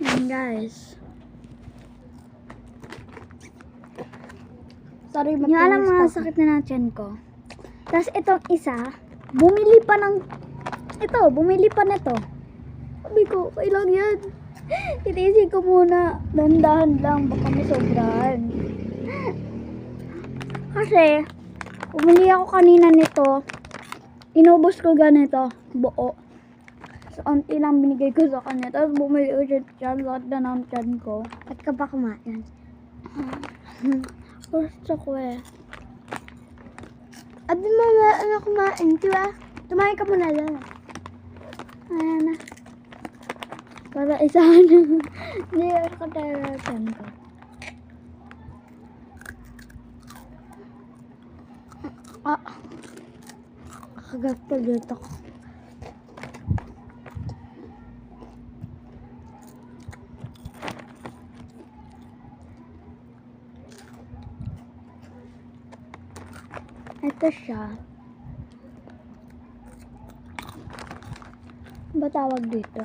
Yan guys. Sorry, Yung alam mga sakit na ng tiyan ko. Tapos itong isa, bumili pa nito. Sabi ko, kailang yan. Itiisin ko muna. Dandahan lang, baka may sobrahan. Kasi, bumili ako kanina nito. Inubos ko ganito, buo. So, unti lang binigay ko sa kanya. Tapos bumili ko siya dyan, lahat na ng tiyan ko. At ka ba kumain? Gusto ko eh. At di mga ano kumain, di ba? Tumain ka muna lang. Ayan na. Para isa na. Hindi ako talaga tiyan ko. Kagapal dito ko. Ito siya. Ba tawag dito?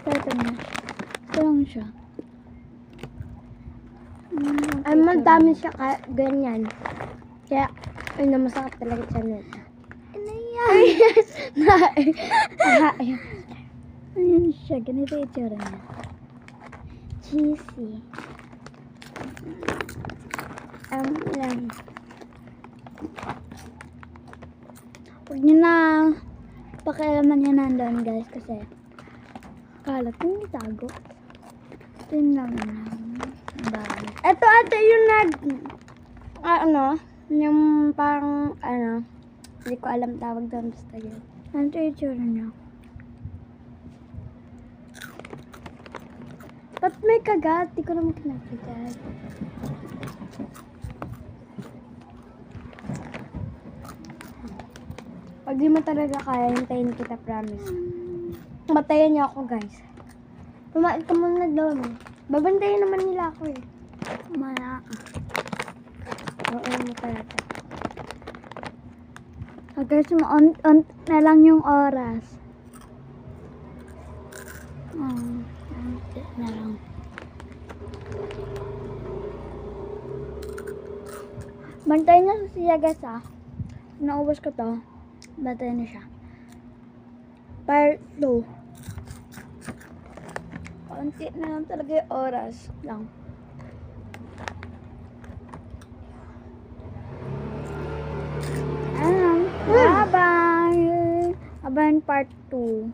Ito na. Ito lang siya. Ay, madami siya ganyan. Kaya, ay, namasakit talaga siya nito. Ano yan? Ayan siya. Ganito yung itsura niya. Cheesy. Lang. Huwag niyo na pakialaman niya nandun guys kasi kalat yung itago. Yun lang bye. Ito ate yung yung parang, hindi ko alam tawag doon, basta yun. Ano yung itsura niya? Ba't may kagat? Di ko naman kinakagat. Pag di mo talaga kaya, hintayin kita, promise. Matayan niya ako, guys. Pumain ka muna doon. Babantayan naman nila ako eh. Mala. Oo, matayan. Guys, on na lang yung oras. Na lang. Bantayan na siya guys Naubos ko to. Bantayan na siya. Part 2. Konti na lang talaga yung oras lang. Bye-bye! Abangan part 2.